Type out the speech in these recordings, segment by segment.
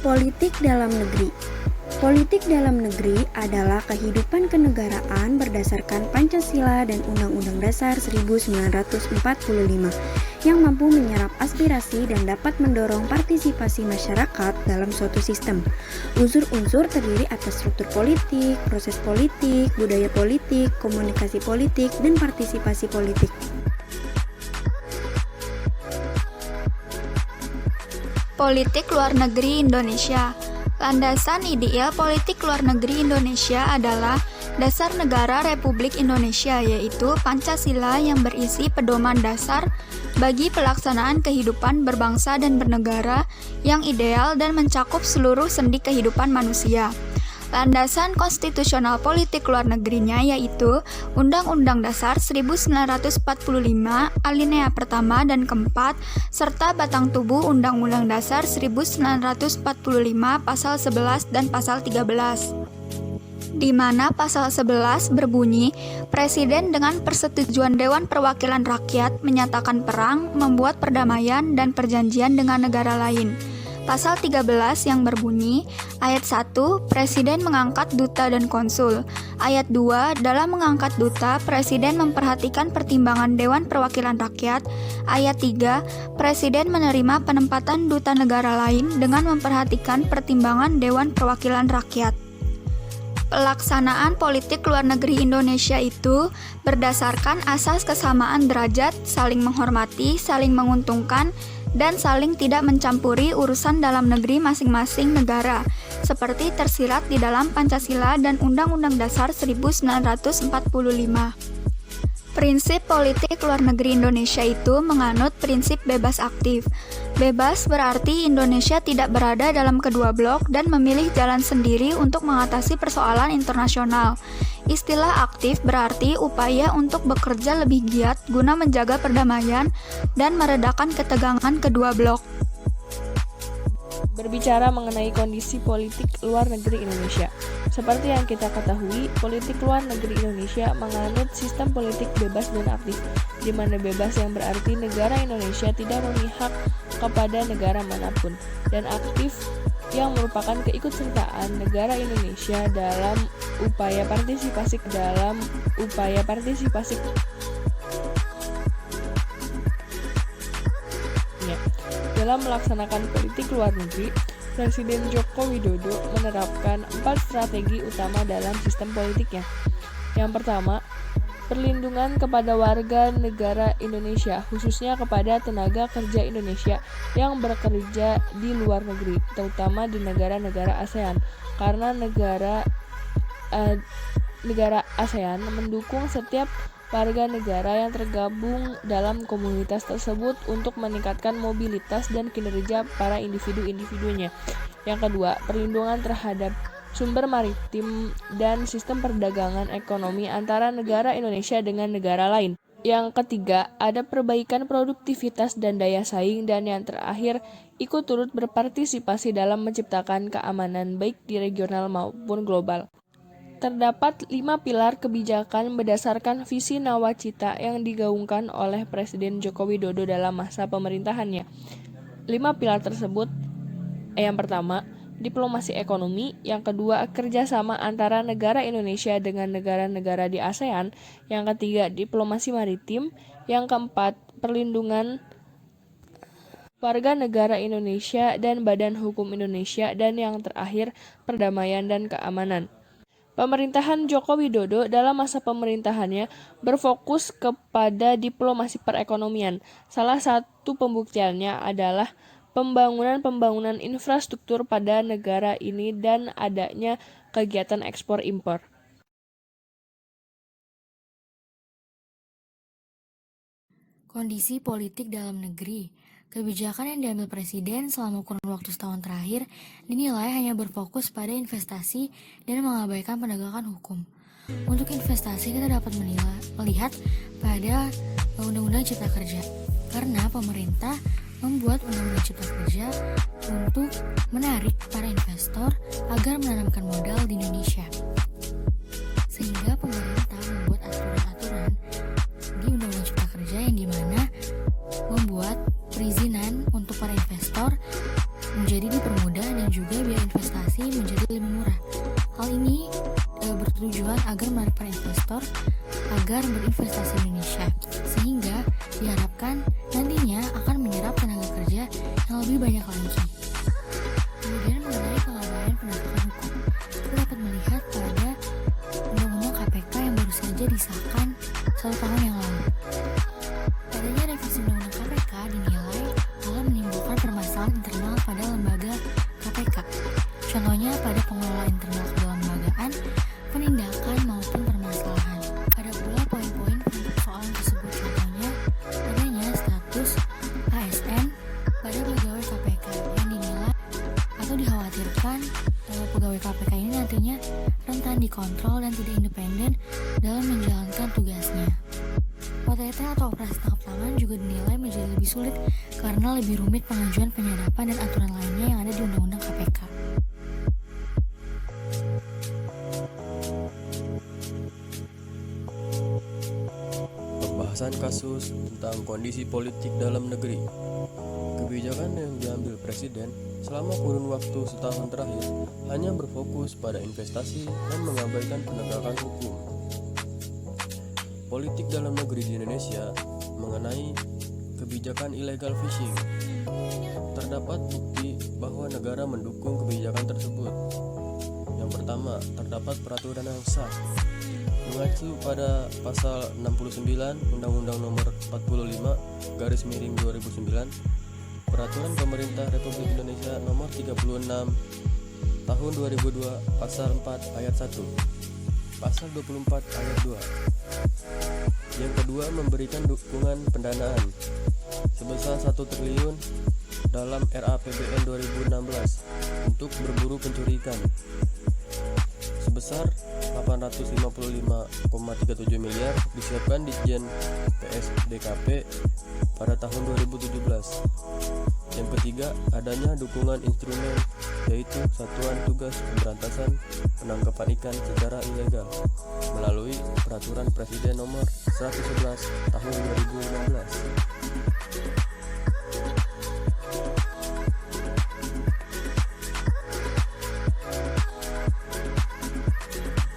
Politik dalam negeri. Politik dalam negeri adalah kehidupan kenegaraan berdasarkan Pancasila dan Undang-Undang Dasar 1945 yang mampu menyerap aspirasi dan dapat mendorong partisipasi masyarakat dalam suatu sistem. Unsur-unsur terdiri atas struktur politik, proses politik, budaya politik, komunikasi politik, dan partisipasi politik. Politik luar negeri Indonesia. Landasan ideal politik luar negeri Indonesia adalah Dasar Negara Republik Indonesia, yaitu Pancasila yang berisi pedoman dasar bagi pelaksanaan kehidupan berbangsa dan bernegara yang ideal dan mencakup seluruh sendi kehidupan manusia. Landasan konstitusional politik luar negerinya yaitu Undang-Undang Dasar 1945 alinea pertama dan keempat serta batang tubuh Undang-Undang Dasar 1945 pasal 11 dan pasal 13. Di mana pasal 11 berbunyi, Presiden dengan persetujuan Dewan Perwakilan Rakyat menyatakan perang, membuat perdamaian dan perjanjian dengan negara lain. Pasal 13 yang berbunyi, ayat 1, Presiden mengangkat duta dan konsul. Ayat 2, dalam mengangkat duta, Presiden memperhatikan pertimbangan Dewan Perwakilan Rakyat. Ayat 3, Presiden menerima penempatan duta negara lain dengan memperhatikan pertimbangan Dewan Perwakilan Rakyat. Pelaksanaan politik luar negeri Indonesia itu berdasarkan asas kesamaan derajat, saling menghormati, saling menguntungkan, dan saling tidak mencampuri urusan dalam negeri masing-masing negara, seperti tersirat di dalam Pancasila dan Undang-Undang Dasar 1945. Prinsip politik luar negeri Indonesia itu menganut prinsip bebas aktif. Bebas berarti Indonesia tidak berada dalam kedua blok dan memilih jalan sendiri untuk mengatasi persoalan internasional. Istilah aktif berarti upaya untuk bekerja lebih giat guna menjaga perdamaian dan meredakan ketegangan kedua blok. Berbicara mengenai kondisi politik luar negeri Indonesia. Seperti yang kita ketahui, politik luar negeri Indonesia menganut sistem politik bebas dan aktif, di mana bebas yang berarti negara Indonesia tidak memihak kepada negara manapun, dan aktif yang merupakan keikutsertaan negara Indonesia dalam upaya partisipasi dalam melaksanakan politik luar negeri. Presiden Joko Widodo menerapkan 4 strategi utama dalam sistem politiknya. Yang pertama, perlindungan kepada warga negara Indonesia, khususnya kepada tenaga kerja Indonesia yang bekerja di luar negeri, terutama di negara-negara ASEAN, karena negara ASEAN mendukung setiap warga negara yang tergabung dalam komunitas tersebut untuk meningkatkan mobilitas dan kinerja para individu-individunya. Yang kedua, perlindungan terhadap sumber maritim dan sistem perdagangan ekonomi antara negara Indonesia dengan negara lain. Yang ketiga, ada perbaikan produktivitas dan daya saing, dan yang terakhir, ikut turut berpartisipasi dalam menciptakan keamanan baik di regional maupun global. Terdapat 5 pilar kebijakan berdasarkan visi nawacita yang digaungkan oleh Presiden Joko Widodo dalam masa pemerintahannya. 5 pilar tersebut, yang pertama, diplomasi ekonomi, yang kedua, kerjasama antara negara Indonesia dengan negara-negara di ASEAN, yang ketiga, diplomasi maritim, yang keempat, perlindungan warga negara Indonesia dan Badan Hukum Indonesia, dan yang terakhir, perdamaian dan keamanan. Pemerintahan Joko Widodo dalam masa pemerintahannya berfokus kepada diplomasi perekonomian. Salah satu pembuktiannya adalah pembangunan infrastruktur pada negara ini dan adanya kegiatan ekspor-impor. Kondisi politik dalam negeri. Kebijakan yang diambil Presiden selama kurun waktu setahun terakhir dinilai hanya berfokus pada investasi dan mengabaikan penegakan hukum. Untuk investasi kita dapat melihat pada Undang-Undang Cipta Kerja, karena pemerintah membuat Undang-Undang Cipta Kerja untuk menarik para investor agar menanamkan modal di Indonesia. Sehingga pemerintah membuat aturan-aturan di Undang-Undang Cipta Kerja yang dimana membuat perizinan untuk para investor menjadi dipermudah dan juga OTT atau operasi tangkap tangan juga dinilai menjadi lebih sulit karena lebih rumit pengajuan penyadapan dan aturan lainnya yang ada di Undang-Undang KPK. Pembahasan kasus tentang kondisi politik dalam negeri. Kebijakan yang diambil Presiden selama kurun waktu setahun terakhir hanya berfokus pada investasi dan mengabaikan penegakan hukum. Politik dalam negeri di Indonesia mengenai kebijakan illegal fishing. Terdapat bukti bahwa negara mendukung kebijakan tersebut. Yang pertama, terdapat peraturan yang sah. Mengacu pada pasal 69 Undang-Undang Nomor 45/2009, Peraturan Pemerintah Republik Indonesia Nomor 36 Tahun 2002 Pasal 4 Ayat 1, Pasal 24 Ayat 2. Yang kedua, memberikan dukungan pendanaan sebesar 1 triliun dalam RAPBN 2016 untuk berburu pencuri ikan sebesar 855,37 miliar disiapkan Ditjen PSDKP pada tahun 2017. Yang ketiga, adanya dukungan instrumen yaitu Satuan Tugas Pemberantasan Penangkapan Ikan secara ilegal melalui Peraturan Presiden Nomor 111 Tahun 2015.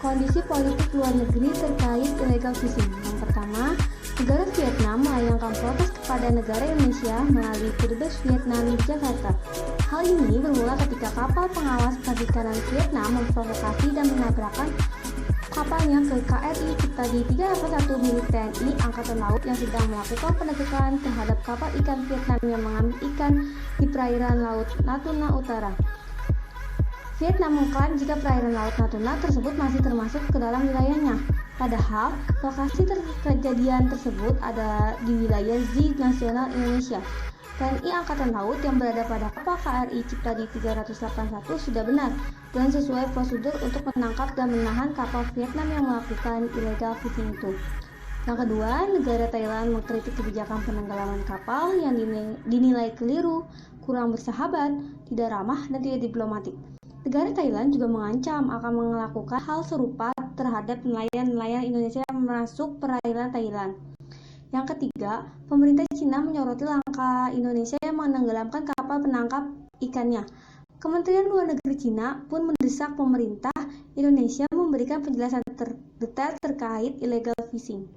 Kondisi politik luar negeri terkait illegal fishing. Yang pertama, negara Vietnam melayangkan protes kepada negara Indonesia melalui Dubes Vietnam di Jakarta. Hal ini bermula ketika kapal pengawas perikanan Vietnam memprovokasi dan menabrakkan kapalnya ke KRI Ciptadi 381 milik TNI Angkatan Laut yang sedang melakukan penegakan terhadap kapal ikan Vietnam yang mengambil ikan di perairan Laut Natuna Utara. Vietnam mengklaim jika perairan Laut Natuna tersebut masih termasuk ke dalam wilayahnya. Padahal, lokasi kejadian tersebut ada di wilayah ZEE Nasional Indonesia. TNI Angkatan Laut yang berada pada kapal KRI Ciptadi 381 sudah benar dan sesuai prosedur untuk menangkap dan menahan kapal Vietnam yang melakukan illegal fishing itu. Yang kedua, negara Thailand mengkritik kebijakan penenggelaman kapal yang dinilai keliru, kurang bersahabat, tidak ramah, dan tidak diplomatik. Negara Thailand juga mengancam akan melakukan hal serupa terhadap nelayan-nelayan Indonesia yang masuk perairan Thailand. Yang ketiga, pemerintah Cina menyoroti langkah Indonesia yang menenggelamkan kapal penangkap ikannya. Kementerian Luar Negeri Cina pun mendesak pemerintah Indonesia memberikan penjelasan detail terkait illegal fishing.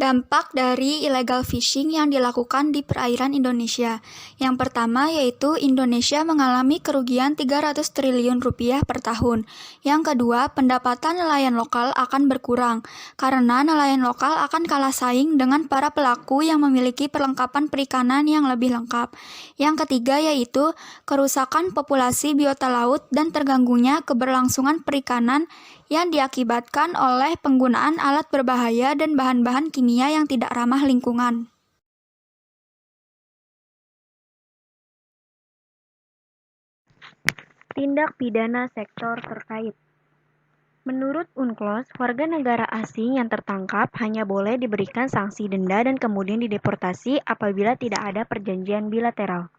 Dampak dari illegal fishing yang dilakukan di perairan Indonesia. Yang pertama yaitu Indonesia mengalami kerugian 300 triliun rupiah per tahun. Yang kedua, pendapatan nelayan lokal akan berkurang karena nelayan lokal akan kalah saing dengan para pelaku yang memiliki perlengkapan perikanan yang lebih lengkap. Yang ketiga yaitu kerusakan populasi biota laut dan terganggunya keberlangsungan perikanan yang diakibatkan oleh penggunaan alat berbahaya dan bahan-bahan kimia yang tidak ramah lingkungan. Tindak pidana sektor terkait. Menurut UNCLOS, warga negara asing yang tertangkap hanya boleh diberikan sanksi denda dan kemudian dideportasi apabila tidak ada perjanjian bilateral.